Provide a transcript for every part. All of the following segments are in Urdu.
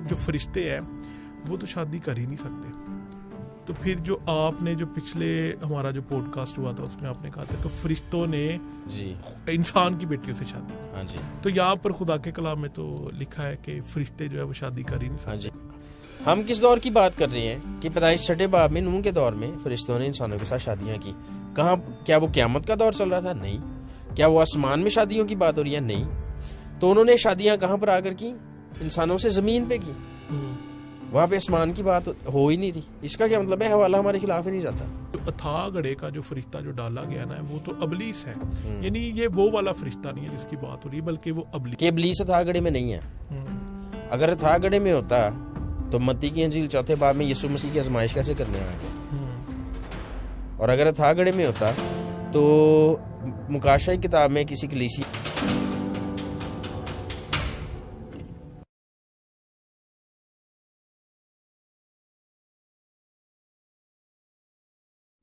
جو فرشتے ہیں وہ تو شادی کر ہی نہیں سکتے. تو پھر جو آپ نے جو پچھلے ہمارا جو پوڈ کاسٹ ہوا تھا اس میں آپ نے کہا تھا کہ فرشتوں نے انسان کی بیٹیوں سے شادی. ہاں جی. تو یہاں پر خدا کے کلام میں تو لکھا ہے کہ فرشتے جو ہے وہ شادی کر ہی نہیں سکتے. ہاں جی. ہم کس دور کی بات کر رہے ہیں کہ پیدائش 6 باب میں نوح کے دور میں فرشتوں نے انسانوں کے ساتھ شادیاں کی. کہاں؟ کیا وہ قیامت کا دور چل رہا تھا؟ نہیں. کیا وہ آسمان میں شادیوں کی بات ہو رہی ہے؟ نہیں. تو انہوں نے شادیاں کہاں پر آ کر کی؟ انسانوں سے زمین پہ کی. وہاں پہ آسمان کی بات ہو ہی نہیں رہی. اس کا کیا مطلب ہے؟ حوالہ ہمارے خلاف ہی نہیں جاتا. اتھا گڑھے کا جو فرشتہ جو ڈالا گیا نا وہ تو ابلیس ہے. یعنی یہ وہ والا فرشتہ نہیں ہے جس کی بات ہو رہی ہے بلکہ وہ ابلیس. کہ ابلیس اتھا گڑھے میں نہیں ہے. اگر اتھا گڑھے میں ہوتا تو متی کی انجیل 4 باب میں یسوع مسیح کی آزمائش کیسے کرنے آئے گا؟ اور اگر اتھا گڑھے میں ہوتا تو مکاشہ کی کتاب میں کسی کلیسی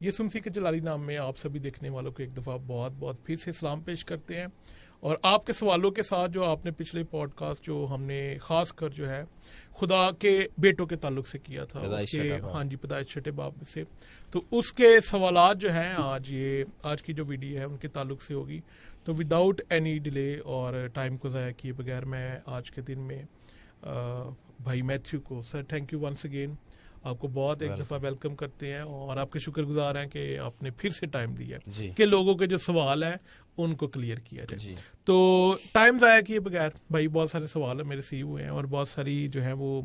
یسوع مسیح کے جلالی نام میں آپ سبھی دیکھنے والوں کو ایک دفعہ بہت بہت پھر سے سلام پیش کرتے ہیں. اور آپ کے سوالوں کے ساتھ جو آپ نے پچھلے پوڈ کاسٹ جو ہم نے خاص کر جو ہے خدا کے بیٹوں کے تعلق سے کیا تھا ہاں جی پیدائش 6 باب سے, تو اس کے سوالات جو ہیں آج کی جو ویڈیو ہے ان کے تعلق سے ہوگی. تو وداؤٹ اینی ڈیلے اور ٹائم کو ضائع کیے بغیر میں آج کے دن میں بھائی میتھیو کو sir thank you once again آپ کو بہت ایک دفعہ ویلکم کرتے ہیں اور آپ کے شکر گزار ہیں کہ آپ نے پھر سے ٹائم دیا کہ لوگوں کے جو سوال ہیں ان کو کلیئر کیا جائے. تو ٹائم ضائع کیے بغیر بھائی بہت سارے سوال میرے ریسیو ہوئے ہیں اور بہت ساری جو ہیں وہ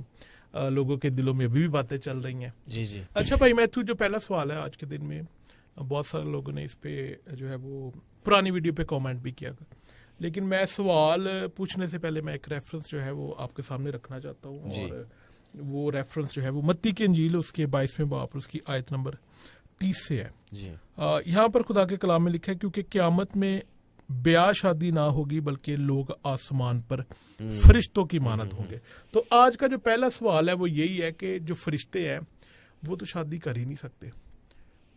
لوگوں کے دلوں میں ابھی بھی باتیں چل رہی ہیں. جی اچھا بھائی میتھو جو پہلا سوال ہے آج کے دن میں بہت سارے لوگوں نے اس پہ جو ہے وہ پرانی ویڈیو پہ کامنٹ بھی کیا, لیکن میں سوال پوچھنے سے پہلے میں ایک ریفرنس جو ہے وہ آپ کے سامنے رکھنا چاہتا ہوں. اور وہ ریفرنس جو ہے وہ متی کی انجیل اس کے 22ویں باب اس کی آیت نمبر 30 سے ہے. یہاں پر خدا کے کلام میں لکھا ہے کیونکہ قیامت میں بیاہ شادی نہ ہوگی بلکہ لوگ آسمان پر فرشتوں کی مانند ہوں گے. تو آج کا جو پہلا سوال ہے وہ یہی ہے کہ جو فرشتے ہیں وہ تو شادی کر ہی نہیں سکتے.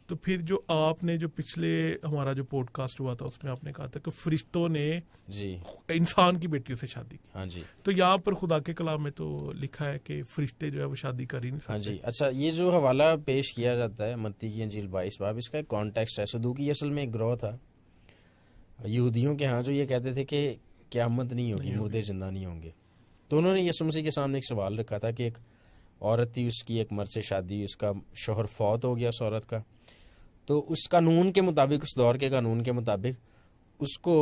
تو پھر جو آپ نے جو پچھلے ہمارا جو پوڈ کاسٹ ہوا تھا اس میں آپ نے کہا تھا کہ فرشتوں نے انسان کی بیٹیوں سے شادی کی. ہاں جی. تو یہاں پر خدا کے کلام میں تو لکھا ہے کہ فرشتے جو ہے وہ شادی کر ہی نہیں سکتے. ہاں جی. اچھا یہ جو حوالہ پیش کیا جاتا ہے متی کی انجیل 22 باب اس کا ایک کانٹیکسٹ ہے. صدوقی اصل میں ایک گروہ تھا یہودیوں کے ہاں جو یہ کہتے تھے کہ قیامت نہیں ہوگی, مردے زندہ نہیں ہوں گے. تو انہوں نے یسوع مسیح کے سامنے ایک سوال رکھا تھا کہ ایک عورت تھی, اس کی ایک مرد سے شادی, اس کا شوہر فوت ہو گیا اس عورت کا. تو اس قانون کے مطابق, اس دور کے قانون کے مطابق اس کو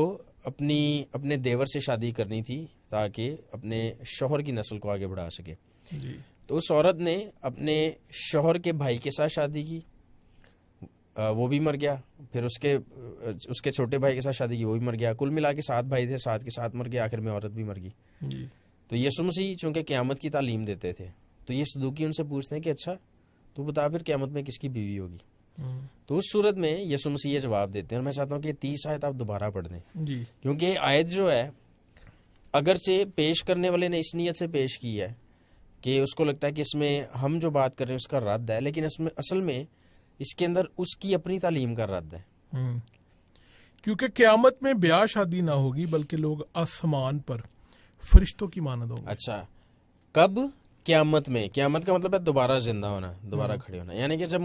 اپنے دیور سے شادی کرنی تھی تاکہ اپنے شوہر کی نسل کو آگے بڑھا سکے. تو اس عورت نے اپنے شوہر کے بھائی کے ساتھ شادی کی, وہ بھی مر گیا. پھر اس کے چھوٹے بھائی کے ساتھ شادی کی, وہ بھی مر گیا. کل ملا کے 7 بھائی تھے, 7 کے 7 مر گئے, آخر میں عورت بھی مر گئی. تو یسوع مسیح چونکہ قیامت کی تعلیم دیتے تھے تو یہ صدوقی ان سے پوچھتے ہیں کہ اچھا تو بتا پھر قیامت میں کس کی بیوی ہوگی. تو اس صورت میں یسوع مسیح یہ جواب دیتے ہیں, اور میں چاہتا ہوں کہ 30 آیت آپ دوبارہ پڑھ دیں کیونکہ یہ آیت جو ہے اگرچہ پیش کرنے والے نے اس نیت سے پیش کی ہے کہ اس کو لگتا ہے کہ اس میں ہم جو بات کر رہے ہیں اس کا رد ہے, لیکن اصل میں اس کے اندر اس کی اپنی تعلیم کا رد ہے. کیونکہ قیامت میں بیاہ شادی نہ ہوگی بلکہ لوگ آسمان پر فرشتوں کی مانند ہوں گے. اچھا کب؟ قیامت میں. قیامت کا مطلب ہے دوبارہ زندہ ہونا, دوبارہ کھڑے ہونا. یعنی کہ جب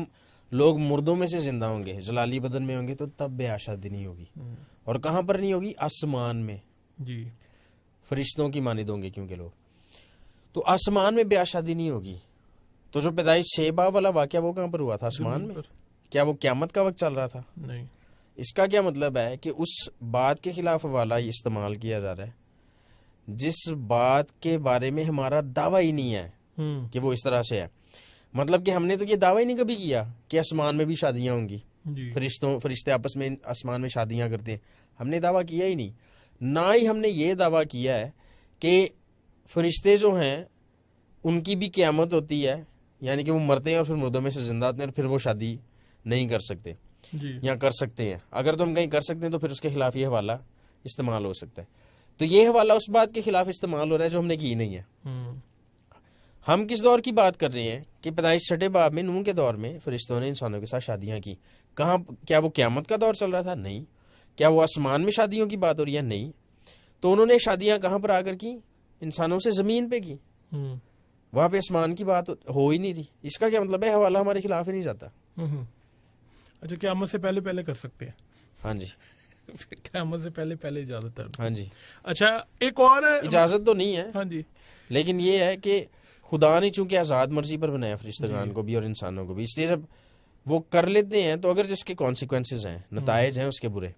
لوگ مردوں میں سے زندہ ہوں گے, جلالی بدن میں ہوں گے, تو تب بیاہ شادی نہیں ہوگی. اور کہاں پر نہیں ہوگی؟ آسمان میں. فرشتوں کی مانند ہوں گے کیونکہ لوگ. تو آسمان میں بیاہ شادی نہیں ہوگی. تو جو پیدائش 6 باب والا واقعہ وہ کہاں پر ہوا تھا؟ آسمان میں. کیا وہ قیامت کا وقت چل رہا تھا؟ نہیں. اس کا کیا مطلب ہے کہ اس بات کے خلاف حوالہ استعمال کیا جا رہا ہے جس بات کے بارے میں ہمارا دعویٰ ہی نہیں ہے کہ وہ اس طرح سے ہے. مطلب کہ ہم نے تو یہ دعویٰ ہی نہیں کبھی کیا کہ آسمان میں بھی شادیاں ہوں گی, فرشتے آپس میں آسمان میں شادیاں کرتے ہیں. ہم نے دعویٰ کیا ہی نہیں. نہ ہی ہم نے یہ دعویٰ کیا ہے کہ فرشتے جو ہیں ان کی بھی قیامت ہوتی ہے, یعنی کہ وہ مرتے ہیں اور پھر مردوں میں سے زندہ ہوتے ہیں اور پھر وہ شادی نہیں کر سکتے یا کر سکتے ہیں. اگر تو ہم کہیں کر سکتے ہیں تو پھر اس کے خلاف یہ حوالہ استعمال ہو سکتا ہے. تو یہ حوالہ اس بات کے خلاف استعمال ہو رہا ہے جو ہم نے کی نہیں ہے. ہم کس دور کی بات کر رہے ہیں کہ پیدائش 6 باب میں نوح کے دور میں فرشتوں نے انسانوں کے ساتھ شادیاں کی. کہاں؟ کیا وہ قیامت کا دور چل رہا تھا؟ نہیں. کیا وہ آسمان میں شادیوں کی بات ہو رہی ہے؟ نہیں. تو انہوں نے شادیاں کہاں پر آ کر کی؟ انسانوں سے زمین پہ کی. وہاں پہ آسمان کی بات ہو ہی نہیں رہی. اس کا کیا مطلب ہے؟ حوالہ ہمارے خلاف ہی نہیں جاتا. اچھا قیامت سے پہلے پہلے کر سکتے ہیں. ہاں جی قیامت سے پہلے پہلے اجازت ہے. ہاں جی اچھا ایک اور اجازت تو نہیں ہے. ہاں جی لیکن یہ ہے کہ خدا نے چونکہ آزاد مرضی پر بنایا فرشتگان کو بھی اور انسانوں کو بھی, اس لیے جب وہ کر لیتے ہیں تو اگر جس کے کانسیکوینسز ہیں, نتائج ہیں اس کے برے,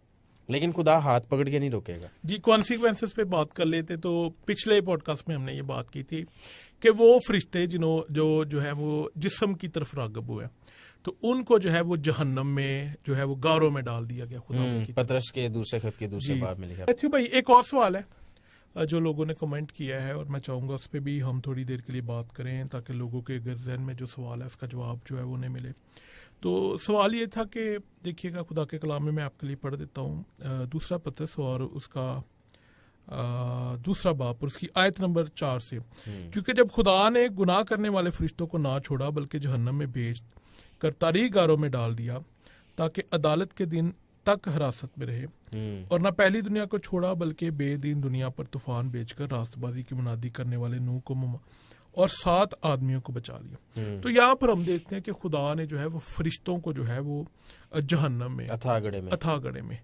لیکن خدا ہاتھ پکڑ کے نہیں روکے گا. جی کانسیکوینسز پہ بات کر لیتے تو پچھلے پوڈ کاسٹ میں ہم نے یہ بات کی تھی کہ وہ فرشتے جو ہے وہ جسم کی طرف راغب ہوئے تو ان کو جو ہے وہ جہنم میں جو ہے وہ غاروں میں ڈال دیا گیا خدا کی. پطرس کے دوسرے خط کے دوسرے باب میں لکھا. میتھیو بھائی ایک اور سوال ہے جو لوگوں نے کمنٹ کیا ہے اور میں چاہوں گا اس پہ بھی ہم تھوڑی دیر کے لیے بات کریں تاکہ لوگوں کے اگر ذہن میں جو سوال ہے اس کا جواب جو ہے وہ نہیں ملے. تو سوال یہ تھا کہ دیکھیے گا خدا کے کلام میں آپ کے لیے پڑھ دیتا ہوں دوسرا پطرس اور اس کا دوسرا باب اور اس کی آیت نمبر 4 سے. کیونکہ جب خدا نے گناہ کرنے والے فرشتوں کو نہ چھوڑا بلکہ جہنم میں بھیج کر تاریک غاروں میں ڈال دیا تاکہ عدالت کے دن تک حراست میں رہے, اور نہ پہلی دنیا کو چھوڑا بلکہ بے دین دنیا پر طوفان بھیج کر راست بازی کی منادی کرنے والے نوح کو اور 7 آدمیوں کو بچا لیا. تو یہاں پر ہم دیکھتے ہیں کہ خدا نے جو ہے وہ فرشتوں کو جو ہے وہ جہنم میں اتھا گڑھے میں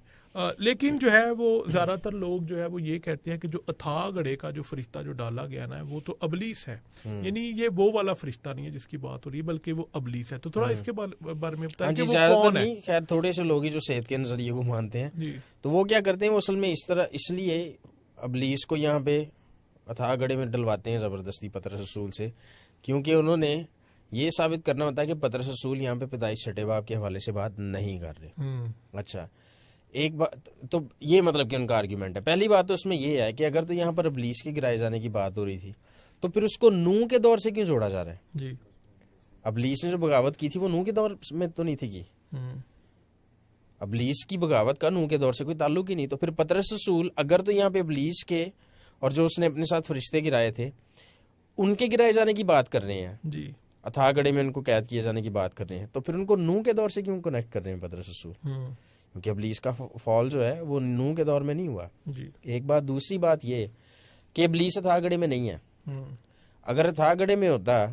لیکن جو ہے وہ زیادہ تر لوگ جو ہے وہ یہ کہتے ہیں کہ جو اتھا گڑھے کا جو فرشتہ جو ڈالا گیا نا وہ تو ابلیس ہے, یعنی یہ وہ والا فرشتہ نہیں ہے جس کی بات ہو رہی ہے بلکہ وہ ابلیس ہے. تو تھوڑا اس کے بارے میں بتائیں کہ وہ کون ہے. خیر تھوڑے سے لوگ جو صحت کے نظریے کو مانتے ہیں تو وہ کیا کرتے ہیں, وہ اصل میں اس لیے ابلیس کو یہاں پہ اتھا گڑھے میں ڈلواتے ہیں زبردستی پطرس رسول سے, کیونکہ انہوں نے یہ ثابت کرنا ہوتا ہے کہ پطرس رسول یہاں پہ پیدائش 6 باب کے حوالے سے بات نہیں کر رہے. اچھا ایک بات تو یہ مطلب کہ ان کا آرگیومنٹ ہے. پہلی بات تو اس میں یہ ہے کہ اگر تو یہاں پر ابلیس کے گرائے جانے کی بات ہو رہی تھی تو پھر اس کو نوح کے دور سے کیوں جوڑا جا رہا ہے؟ جی ابلیس نے جو بغاوت کی تھی وہ نوح کے دور میں تو نہیں تھی کی. ابلیس کی بغاوت کا نوح کے دور سے کوئی تعلق ہی نہیں. تو پھر پطرس رسول اگر تو یہاں پہ ابلیس کے اور جو اس نے اپنے ساتھ فرشتے گرائے تھے ان کے گرائے جانے کی بات کر رہے ہیں, جی اتھا گڑھے میں ان کو قید کیے جانے کی بات کر رہے ہیں, تو پھر ان کو نوح کے دور سے کیوں کنیکٹ کر رہے ہیں پطرس رسول؟ کیونکہ ابلیس کا فال جو ہے وہ نوح کے دور میں نہیں ہوا. ایک بات. دوسری بات یہ کہ ابلیس اتھا گڑھے میں نہیں ہے. اگر اتھا گڑھے میں ہوتا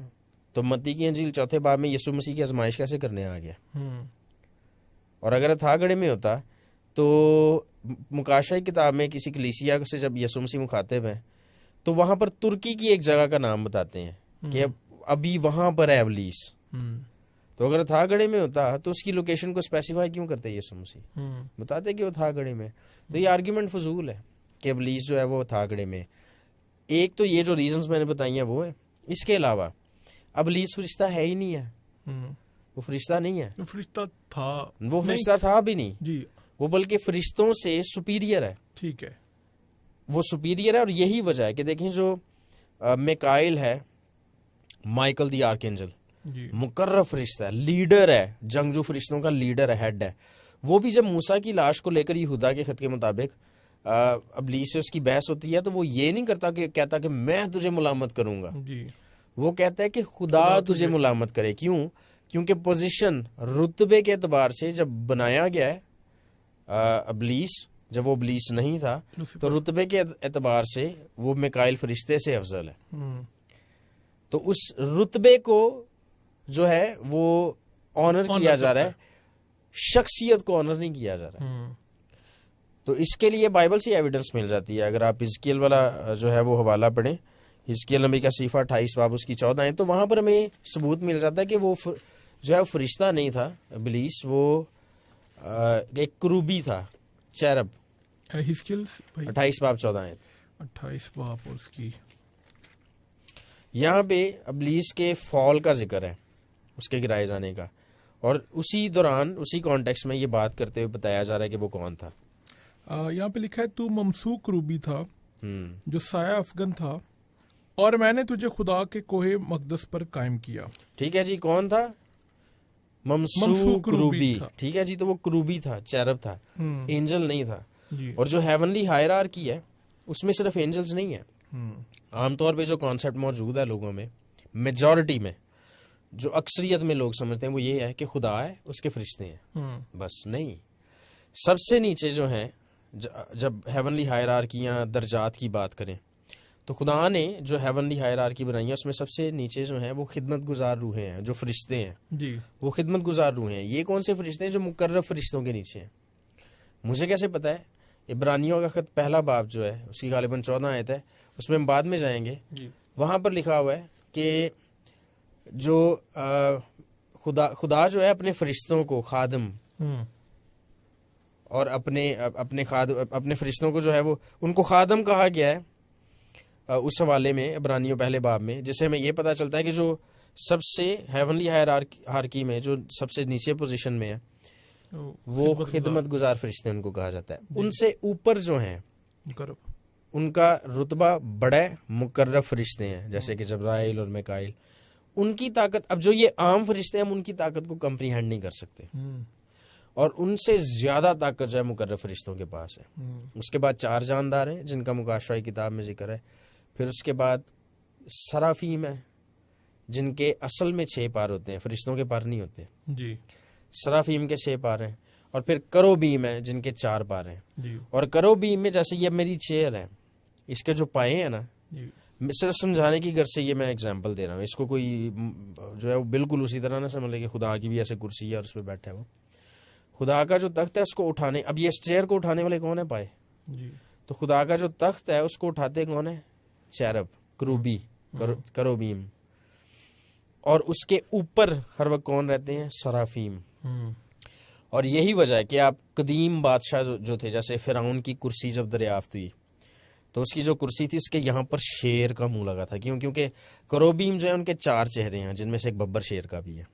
تو متی کی انجیل 4 باب میں یسوع مسیح کی آزمائش کیسے کرنے آ گیا؟ اور اگر اتھا گڑھے میں ہوتا تو مکاشہ کتاب میں کسی کلیسیا سے جب یسوع مسیح مخاطب ہیں تو وہاں پر ترکی کی ایک جگہ کا نام بتاتے ہیں کہ ابھی وہاں پر ہے ابلیس. تو اگر اتھا گڑھے میں ہوتا تو اس کی لوکیشن کو اسپیسیفائی کیوں کرتے یسوع مسیح؟ بتاتے کہ وہ اتھا گڑھے میں. تو یہ آرگیومنٹ فضول ہے کہ ابلیس جو ہے وہ اتھا گڑھے میں. ایک تو یہ جو ریزنز میں نے بتائی ہیں وہ ہے. اس کے علاوہ ابلیس فرشتہ ہے ہی نہیں ہے, وہ فرشتہ نہیں ہے. فرشتہ تھا, وہ فرشتہ تھا بھی نہیں جی, وہ بلکہ فرشتوں سے سپیریئر ہے. ٹھیک ہے, وہ سپیریئر ہے. اور یہی وجہ ہے کہ دیکھیں جو میکائل ہے, مائیکل دی آرک اینجل, مقرر فرشتہ ہے, لیڈر ہے, جنگجو فرشتوں کا لیڈر ہے, ہیڈ ہے. وہ بھی جب موسیٰ کی لاش کو لے کر یہودا کے خط کے مطابق ابلیس سے اس کی بحث ہوتی ہے تو وہ یہ نہیں کرتا کہ کہتا کہ میں تجھے ملامت کروں گا, وہ کہتا ہے کہ خدا تجھے ملامت کرے. کیوں؟ کیونکہ پوزیشن رتبے کے اعتبار سے جب بنایا گیا ہے ابلیس, جب وہ ابلیس نہیں تھا تو رتبے کے اعتبار سے وہ میکائل فرشتے سے افضل ہے. تو اس رتبے کو جو ہے وہ آنر کیا جا رہا ہے, شخصیت کو آنر نہیں کیا جا رہا. تو اس کے لیے بائبل سے ایویڈنس مل جاتی ہے. اگر آپ حزقیل والا جو ہے وہ حوالہ پڑھیں, حزقیل نبی کا صحیفہ 28 باب اس کی 14 ہیں, تو وہاں پر ہمیں ثبوت مل جاتا ہے کہ وہ جو ہے فرشتہ نہیں تھا ابلیس, وہ ایک کروبی تھا, چیرب. 28 باب 14 ہیں, 28 باب اس کی. یہاں پہ ابلیس کے فال کا ذکر ہے, اس کے گرائے جانے کا, اور اسی دوران اسی کانٹیکس میں یہ بات کرتے ہوئے بتایا جا رہا ہے کہ وہ کون تھا. یہاں پہ لکھا ہے تو ممسوک روبی تھا جو سایہ افغن تھا, اور میں نے تجھے خدا کے کوہ مقدس پر قائم کیا. ٹھیک ہے جی, کون تھا؟ ممسوک روبی. ٹھیک ہے جی, تو وہ کروبی تھا, چیرب تھا, اینجل نہیں تھا. اور جو ہیونلی ہائرارکی ہے اس میں صرف اینجلز نہیں ہے. عام طور پہ جو کانسیپٹ موجود ہے لوگوں میں, میجورٹی میں, جو اکثریت میں لوگ سمجھتے ہیں وہ یہ ہے کہ خدا ہے, اس کے فرشتے ہیں, بس. نہیں, سب سے نیچے جو ہیں, جب ہیونلی ہائرارکیاں درجات کی بات کریں تو خدا نے جو ہیونلی ہائرارکی بنائی ہے اس میں سب سے نیچے جو ہیں وہ خدمت گزار روحیں ہیں، جو فرشتے ہیں جی وہ خدمت گزار روحیں ہیں. یہ کون سے فرشتے ہیں؟ جو مقرب فرشتوں کے نیچے ہیں. مجھے کیسے پتا ہے؟ عبرانیوں کا خط پہلا باب جو ہے اس کی غالباً 14 آیت ہے، اس میں ہم بعد میں جائیں گے. جی وہاں پر لکھا ہوا ہے کہ جو خدا جو ہے اپنے فرشتوں کو خادم اور اپنے فرشتوں کو جو ہے وہ ان کو خادم کہا گیا ہے اس حوالے میں عبرانیوں پہلے باب میں، جس سے ہمیں یہ پتا چلتا ہے کہ جو سب سے ہیونلی ہائرارکی میں جو سب سے نیچے پوزیشن میں ہے وہ خدمت گزار فرشتے ان کو کہا جاتا ہے. ان سے اوپر جو ہیں ان کا رتبہ بڑا مقرب فرشتے ہیں، جیسے کہ جبرائیل اور میکائیل. ان کی طاقت، اب جو یہ عام فرشتے ہیں ہم ان کی طاقت کو کمپریہینڈ نہیں کر سکتے، اور ان سے زیادہ طاقت جو ہے مقرب فرشتوں کے پاس ہے. اس کے بعد 4 جاندار ہیں جن کا مکاشفہ کتاب میں ذکر ہے. پھر اس کے بعد سرافیم ہے جن کے اصل میں 6 پار ہوتے ہیں، فرشتوں کے پار نہیں ہوتے جی. سرافیم کے 6 پار ہیں. اور پھر کروبیم ہیں جن کے 4 پار ہیں جی. اور کروبیم میں جیسے یہ میری چیئر ہے، اس کے جو پائے ہیں نا، جی. صرف سمجھانے کی غرض سے یہ میں اگزامپل دے رہا ہوں، اس کو کوئی جو ہے وہ بالکل اسی طرح نہ سمجھ لے کہ خدا کی بھی ایسے کرسی ہے اور اس پہ بیٹھا ہے وہ. خدا کا جو تخت ہے اس کو اٹھانے، اب یہ اس چیئر کو اٹھانے والے کون ہیں؟ پائے. جی. تو خدا کا جو تخت ہے اس کو اٹھاتے کون ہے؟ چیرب، کروبی، کروبیم. اور اس کے اوپر ہر وقت کون رہتے ہیں؟ سرافیم. اور یہی وجہ ہے کہ آپ قدیم بادشاہ جو تھے، جیسے فرعون کی کرسی جب دریافت ہوئی تو اس کی جو کرسی تھی اس کے یہاں پر شیر کا منہ لگا تھا. کیونکہ کروبیم جو ہے ان کے 4 چہرے ہیں جن میں سے ایک ببر شیر کا بھی ہے.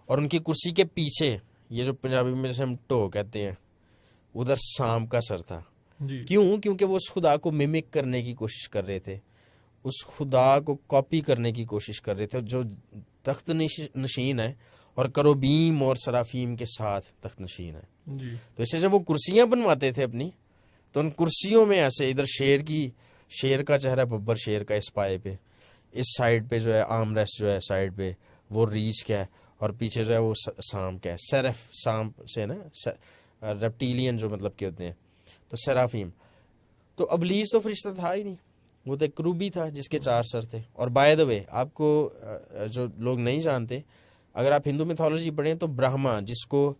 اور ان کی کرسی کے پیچھے، یہ جو پنجابی میں جیسے ہم ٹو کہتے ہیں، ادھر سام کا سر تھا. کیوں؟ کیونکہ وہ اس خدا کو ممک کرنے کی کوشش کر رہے تھے، اس خدا کو کاپی کرنے کی کوشش کر رہے تھے جو تخت نشین ہے اور کروبیم اور سرافیم کے ساتھ تخت نشین ہے. تو اسے جب وہ کرسیاں بنواتے تھے اپنی، تو ان کرسیوں میں ایسے ادھر شیر کا چہرہ ببر شیر کا اس پائے پہ، اس سائڈ پہ جو ہے آرم ریسٹ جو ہے سائڈ پہ وہ ریچ کا ہے، اور پیچھے جو ہے وہ سام کا ہے. سیرف سام سے نا، ریپٹیلین جو مطلب کے ہوتے ہیں، تو سرافیم. تو ابلیس تو فرشتہ تھا ہی نہیں، وہ تو ایک کروبی تھا جس کے 4 سر تھے. اور بائی دا وے آپ کو جو لوگ نہیں جانتے، اگر آپ ہندو میتھولوجی پڑھیں تو برہما، جس کو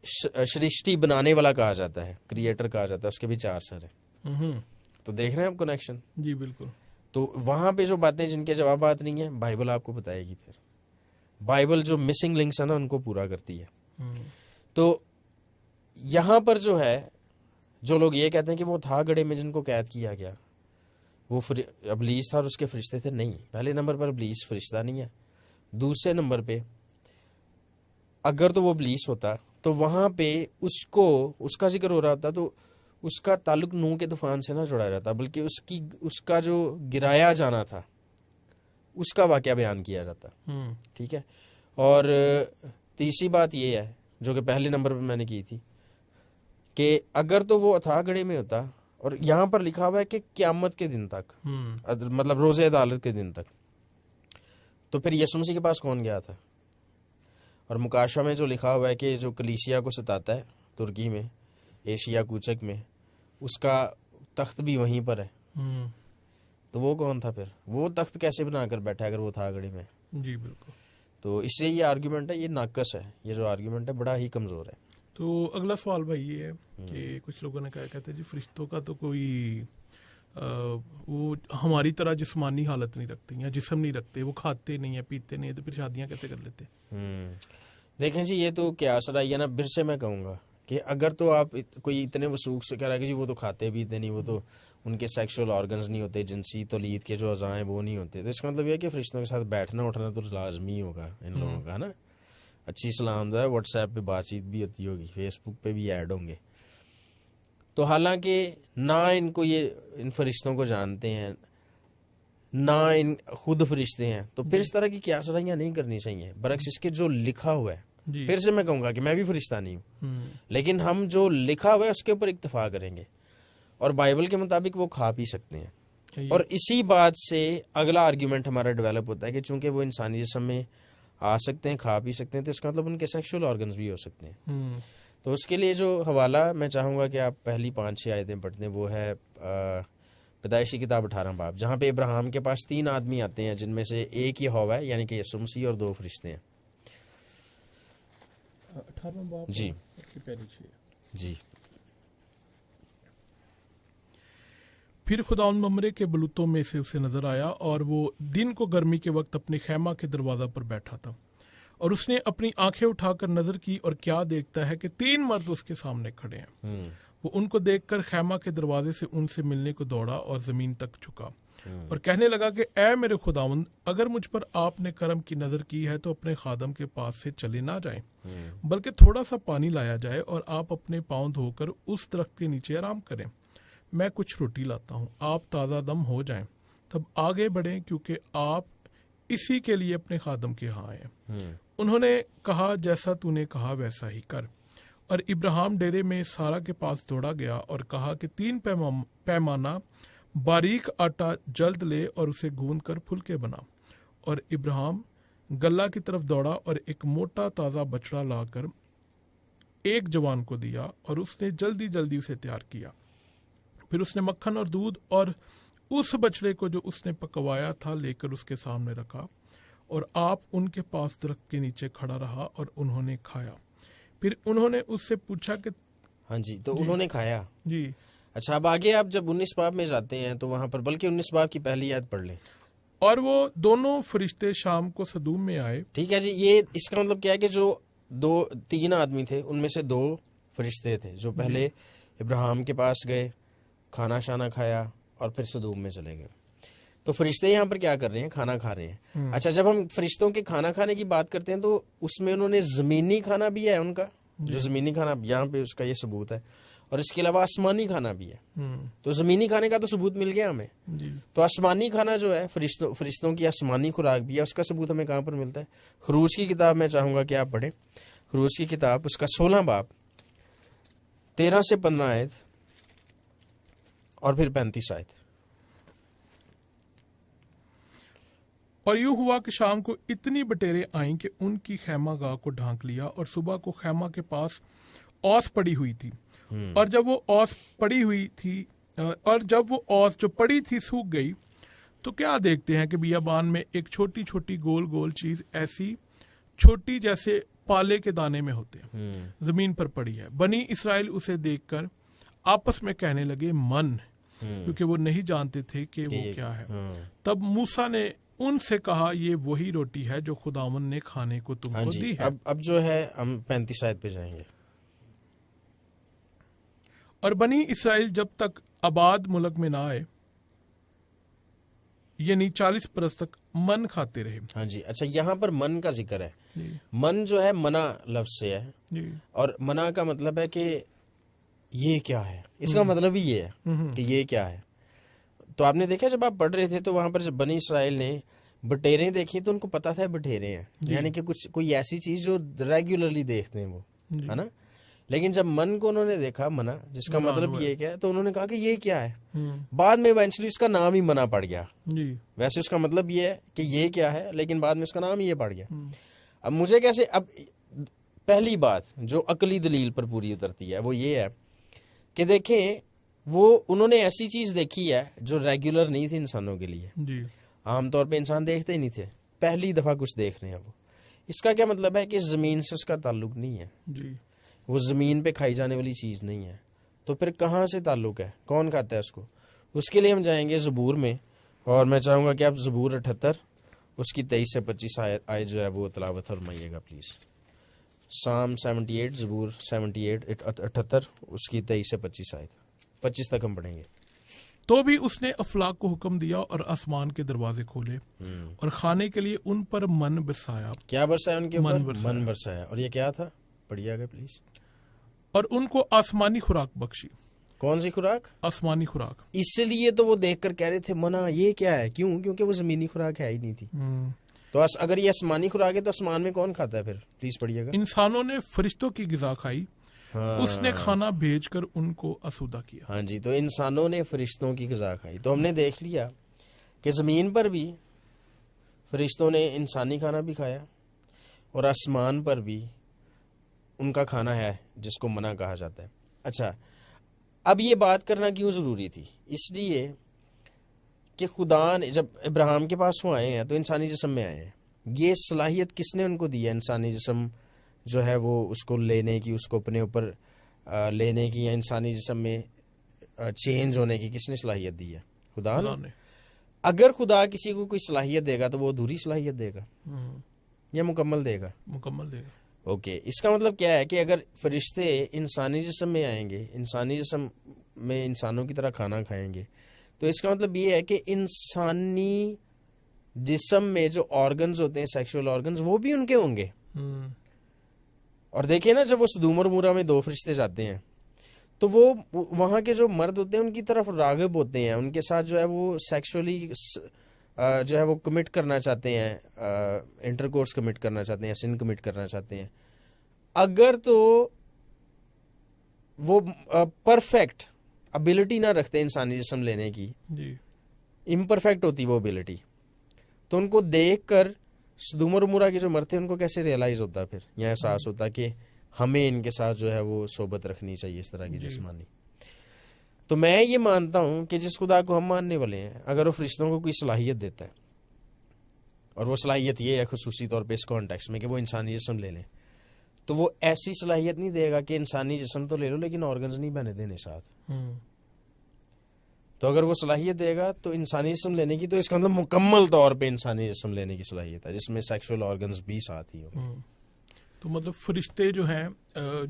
سرشٹی بنانے والا کہا جاتا ہے، کریٹر کہا جاتا ہے، اس کے بھی 4 سر ہیں. تو دیکھ رہے ہیں آپ کنیکشن؟ جی بالکل. تو وہاں پہ جو باتیں جن کے جوابات نہیں ہیں، بائبل آپ کو بتائے گی. پھر بائبل جو مسنگ لنکس ہیں نا ان کو پورا کرتی ہے. تو یہاں پر جو ہے، جو لوگ یہ کہتے ہیں کہ وہ تھا گڑھے میں جن کو قید کیا گیا، وہ ابلیس تھا اور اس کے فرشتے تھے. نہیں، پہلے نمبر پر ابلیس فرشتہ نہیں ہے. دوسرے نمبر پہ اگر تو وہ ابلیس ہوتا تو وہاں پہ اس کا ذکر ہو رہا ہوتا تو اس کا تعلق نوح کے طوفان سے نہ جڑا رہتا، بلکہ اس کا جو گرایا جانا تھا اس کا واقعہ بیان کیا جاتا. ٹھیک ہے. اور تیسری بات یہ ہے جو کہ پہلے نمبر پہ میں نے کی تھی، کہ اگر تو وہ اتھا گڑھے میں ہوتا، اور یہاں پر لکھا ہوا ہے کہ قیامت کے دن تک، مطلب روز عدالت کے دن تک، تو پھر یسوع مسیح کے پاس کون گیا تھا؟ اور مکاشفہ میں جو لکھا ہوا ہے کہ جو کلیسیا کو ستاتا ہے ترکی میں، ایشیا کوچک میں، اس کا تخت بھی وہیں پر ہے. تو وہ کون تھا؟ پھر وہ تخت کیسے بنا کر بیٹھا اگر وہ تھا گڑھے میں؟ جی بالکل. تو اس لیے یہ آرگیومنٹ ہے، یہ ناقص ہے. یہ جو آرگیومنٹ ہے بڑا ہی کمزور ہے. تو اگلا سوال بھائی یہ ہے کہ کچھ لوگوں نے کہا کہتے ہیں جی فرشتوں کا تو کوئی وہ ہماری طرح جسمانی حالت نہیں رکھتے یا جسم نہیں رکھتے، وہ کھاتے نہیں ہیں، پیتے نہیں ہیں، تو پھر شادیاں کیسے کر لیتے؟ دیکھیں جی، یہ تو کیا اثر ہے نا. پھر سے میں کہوں گا کہ اگر تو آپ کوئی اتنے وثوق سے کہہ رہا ہے کہ جی وہ تو کھاتے پیتے نہیں، وہ تو ان کے سیکشول آرگنز نہیں ہوتے، جنسی تولید کے جو اعضاء ہیں وہ نہیں ہوتے، تو اس کا مطلب یہ ہے کہ فرشتوں کے ساتھ بیٹھنا اٹھنا تو لازمی ہوگا ان لوگوں کا نا. اچھی سلام ہے، واٹس ایپ پہ بات چیت بھی ہوتی ہوگی، فیس بک پہ بھی ایڈ ہوں گے. تو حالانکہ نہ ان کو ان فرشتوں کو جانتے ہیں، نہ ان خود فرشتے ہیں، تو پھر اس طرح کی کیا سرائیاں نہیں کرنی چاہیے. برعکس اس کے جو لکھا ہوا ہے، پھر سے میں کہوں گا کہ میں بھی فرشتہ نہیں ہوں، لیکن ہم جو لکھا ہوا ہے اس کے اوپر اکتفا کریں گے، اور بائبل کے مطابق وہ کھا پی سکتے ہیں. اور اسی بات سے اگلا آرگیومنٹ ہمارا ڈیولپ ہوتا ہے کہ چونکہ وہ انسانی جسم میں آ سکتے ہیں، کھا پی سکتے ہیں، تو اس کا مطلب ان کے سیکشول آرگنز بھی ہو سکتے ہیں. تو اس کے لیے جو حوالہ میں چاہوں گا کہ آپ پہلی 5-6 آیتیں پڑھتے ہیں، وہ ہے پیدائشی کتاب 18 باب، جہاں پہ ابراہیم کے پاس 3 آدمی آتے ہیں جن میں سے ایک یہوہ ہے یعنی کہ یسوع مسیح اور 2 فرشتے ہیں. 18 باب جی جی. پھر خداوند ممرے کے بلوتوں میں سے اسے نظر آیا اور وہ دن کو گرمی کے وقت اپنے خیمہ کے دروازہ پر بیٹھا تھا، اور اس نے اپنی آنکھیں اٹھا کر نظر کی اور کیا دیکھتا ہے کہ 3 مرد اس کے سامنے کھڑے ہیں. وہ ان کو دیکھ کر خیمہ کے دروازے سے ان سے ملنے کو دوڑا اور زمین تک جھکا اور کہنے لگا کہ اے میرے خداوند، اگر مجھ پر آپ نے کرم کی نظر کی ہے تو اپنے خادم کے پاس سے چلے نہ جائیں، بلکہ تھوڑا سا پانی لایا جائے اور آپ اپنے پاؤں دھو کر اس درخت کے نیچے آرام کریں. میں کچھ روٹی لاتا ہوں، آپ تازہ دم ہو جائیں، تب آگے بڑھیں، کیونکہ آپ اسی کے لیے اپنے خادم کے ہاں آئے. انہوں نے کہا جیسا تو نے کہا ویسا ہی کر. اور ابراہیم ڈیرے میں سارا کے پاس دوڑا گیا اور کہا کہ 3 پیمانہ باریک آٹا جلد لے اور اسے گوندھ کر پھلکے بنا. اور ابراہیم گلہ کی طرف دوڑا اور ایک موٹا تازہ بچڑا لا کر ایک جوان کو دیا اور اس نے جلدی جلدی اسے تیار کیا. پھر اس نے مکھن اور دودھ اور اس بچڑے کو جو اس نے پکوایا تھا لے کر اس کے سامنے رکھا، اور آپ ان کے پاس درخت کے نیچے کھڑا رہا اور انہوں نے کھایا. پھر انہوں نے اس سے پوچھا کہ ہاں جی، تو انہوں نے کھایا. جی اچھا، اب آگے آپ جب 19 باب میں جاتے ہیں تو وہاں پر بلکہ 19 باب کی پہلی آیت پڑھ لیں. اور وہ دونوں فرشتے شام کو سدوم میں آئے. ٹھیک ہے جی، یہ اس کا مطلب کیا ہے کہ جو 3 آدمی تھے ان میں سے 2 فرشتے تھے جو پہلے ابراہیم کے پاس گئے، کھانا شانا کھایا اور پھر سدوم میں چلے گئے. تو فرشتے یہاں پر کیا کر رہے ہیں؟ کھانا کھا رہے ہیں. اچھا، جب ہم فرشتوں کے کھانا کھانے کی بات کرتے ہیں تو اس میں انہوں نے زمینی کھانا بھی ہے ان کا، جو زمینی کھانا یہاں پہ اس کا یہ ثبوت ہے، اور اس کے علاوہ آسمانی کھانا بھی ہے. تو زمینی کھانے کا تو ثبوت مل گیا ہمیں. تو آسمانی کھانا جو ہے فرشتوں کی آسمانی خوراک بھی ہے، اس کا ثبوت ہمیں کہاں پر ملتا ہے؟ خروج کی کتاب میں چاہوں گا کہ آپ پڑھیں. خروج کی کتاب اس کا 16 باب 13 سے 15 آیت اور پھر 35 آیت. اور یوں ہوا کہ شام کو اتنی بٹیریں آئیں کہ ان کی خیمہ گاہ کو ڈھانک لیا، اور صبح کو خیمہ کے پاس اوس پڑی ہوئی تھی. اور جب وہ اوس جو پڑی تھی سوکھ گئی، تو کیا دیکھتے ہیں کہ بیابان میں ایک چھوٹی چھوٹی گول گول چیز ایسی چھوٹی جیسے پالے کے دانے میں ہوتے ہیں زمین پر پڑی ہے. بنی اسرائیل اسے دیکھ کر آپس میں کہنے لگے من، کیونکہ وہ نہیں جانتے تھے کہ وہ کیا ہے. تب موسیٰ نے ان سے کہا یہ وہی روٹی ہے جو خداوند نے کھانے کو تم کو دی ہے. اب جو ہے ہم 35 آیت پہ جائیں گے. اور بنی اسرائیل جب تک آباد ملک میں نہ آئے، یعنی 40 برس تک من کھاتے رہے. ہاں جی. اچھا، یہاں پر من کا ذکر ہے. من جو ہے منع لفظ سے ہے، اور منع کا مطلب ہے کہ یہ کیا ہے، اس کا مطلب ہی یہ ہے کہ یہ کیا ہے. تو آپ نے دیکھا جب آپ پڑھ رہے تھے تو وہاں پر جب بنی اسرائیل نے بٹیریں دیکھی تو ان کو پتا تھا بٹیریں ہیں، یعنی کہ کوئی ایسی چیز جو ریگولرلی دیکھتے ہیں وہ، ہے نا. لیکن جب من کو انہوں نے دیکھا، منع جس کا مطلب یہ کیا ہے، تو انہوں نے کہا کہ یہ کیا ہے. بعد میں ایونچولی اس کا نام ہی منع پڑ گیا. ویسے اس کا مطلب یہ ہے کہ یہ کیا ہے، لیکن بعد میں اس کا نام ہی یہ پڑ گیا. اب مجھے کیسے، اب پہلی بات جو عقلی دلیل پر پوری اترتی ہے وہ یہ ہے کہ دیکھیں وہ انہوں نے ایسی چیز دیکھی ہے جو ریگولر نہیں تھی انسانوں کے لیے. عام طور پہ انسان دیکھتے ہی نہیں تھے، پہلی دفعہ کچھ دیکھ رہے ہیں وہ. اس کا کیا مطلب ہے کہ زمین سے اس کا تعلق نہیں ہے، وہ زمین پہ کھائی جانے والی چیز نہیں ہے. تو پھر کہاں سے تعلق ہے، کون کھاتا ہے اس کو؟ اس کے لیے ہم جائیں گے زبور میں، اور میں چاہوں گا کہ آپ زبور 78 اس کی 23 سے 25 آیت جو ہے وہ تلاوت فرمائیے گا پلیز. سام 78، زبور 78 اس کی 23 سے 25 آیت، 25 تک ہم پڑھیں گے. تو بھی اس نے افلاک کو حکم دیا اور آسمان کے دروازے کھولے اور کھانے کے لیے ان پر من برسایا. کیا برسایا ان کے اوپر؟ من برسایا. اور یہ کیا تھا؟ پڑھیے گا پلیز. اور ان کو آسمانی خوراک بخشی. کون سی خوراک؟ آسمانی خوراک. اس لیے تو وہ دیکھ کر کہہ رہے تھے منع یہ کیا ہے. کیوں؟ کیونکہ وہ زمینی خوراک ہے ہی نہیں تھی. تو اگر یہ آسمانی خوراک ہے تو آسمان میں کون کھاتا ہے پھر؟ پلیز پڑھیے گا. انسانوں نے فرشتوں کی غذا کھائی، اس نے کھانا بھیج کر ان کو آسودہ کیا. ہاں جی. تو انسانوں نے فرشتوں کی غذا کھائی. تو ہم نے دیکھ لیا کہ زمین پر بھی فرشتوں نے انسانی کھانا بھی کھایا، اور آسمان پر بھی ان کا کھانا ہے جس کو منع کہا جاتا ہے. اچھا، اب یہ بات کرنا کیوں ضروری تھی؟ اس لیے کہ خدا نے جب ابراہیم کے پاس وہ آئے ہیں تو انسانی جسم میں آئے ہیں. یہ صلاحیت کس نے ان کو دی ہے انسانی جسم جو ہے وہ اس کو لینے کی, اس کو اپنے اوپر لینے کی, یا انسانی جسم میں چینج ہونے کی کس نے صلاحیت دی ہے؟ خدا نے. اگر خدا کسی کو کوئی صلاحیت دے گا تو وہ ادھوری صلاحیت دے گا یا مکمل دے گا؟ مکمل دے گا. اوکے, اس کا مطلب کیا ہے کہ اگر فرشتے انسانی جسم میں آئیں گے, انسانی جسم میں انسانوں کی طرح کھانا کھائیں گے, تو اس کا مطلب یہ ہے کہ انسانی جسم میں جو آرگنز ہوتے ہیں, سیکشول آرگنز, وہ بھی ان کے ہوں گے. اور دیکھیں نا, جب وہ سدوم اور مورا میں 2 فرشتے جاتے ہیں تو وہ وہاں کے جو مرد ہوتے ہیں ان کی طرف راغب ہوتے ہیں, ان کے ساتھ جو ہے وہ سیکشولی جو ہے وہ کمٹ کرنا چاہتے ہیں, انٹر کورس کمٹ کرنا چاہتے ہیں, سن کمٹ کرنا چاہتے ہیں. اگر تو وہ پرفیکٹ ابیلٹی نہ رکھتے انسانی جسم لینے کی, امپرفیکٹ ہوتی وہ ابیلٹی, تو ان کو دیکھ کر سدوم اور عمورہ کے جو مرد تھے ان کو کیسے ریئلائز ہوتا, پھر یہ احساس ہوتا کہ ہمیں ان کے ساتھ جو ہے وہ صحبت رکھنی چاہیے اس طرح کی جسمانی. تو میں یہ مانتا ہوں کہ جس خدا کو ہم ماننے والے ہیں, اگر وہ فرشتوں کو کوئی صلاحیت دیتا ہے, اور وہ صلاحیت یہ ہے خصوصی طور پہ اس کانٹیکس میں کہ وہ انسانی جسم لے لیں, تو وہ ایسی صلاحیت نہیں دے گا کہ انسانی جسم تو لے لو لیکن آرگنز نہیں بنے دینے ساتھ. تو اگر وہ صلاحیت دے گا تو انسانی جسم لینے کی, تو اس کا مطلب مکمل طور پہ انسانی جسم لینے کی صلاحیت ہے جس میں سیکشول آرگنز بھی ساتھ ہی ہوں. تو مطلب فرشتے جو ہیں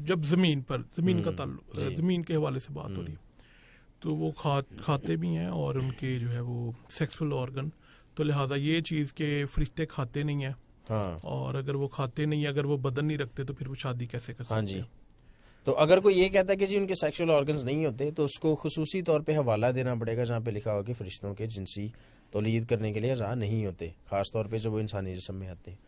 جب زمین پر, زمین کا تعلق, زمین کے حوالے سے بات ہو رہی ہے, تو وہ کھاتے بھی ہیں اور ان کے جو ہے وہ سیکسول آرگن, تو لہٰذا یہ چیز کہ فرشتے کھاتے نہیں ہیں, اور اگر وہ کھاتے نہیں, اگر وہ بدن نہیں رکھتے تو پھر وہ شادی کیسے کر سکتے ہیں؟ تو اگر کوئی یہ کہتا ہے کہ جی ان کے سیکشول آرگنز نہیں ہوتے, تو اس کو خصوصی طور پہ حوالہ دینا پڑے گا جہاں پہ لکھا ہو کہ فرشتوں کے جنسی تولید کرنے کے لیے اعضاء نہیں ہوتے, خاص طور پہ جب وہ انسانی جسم میں آتے ہیں.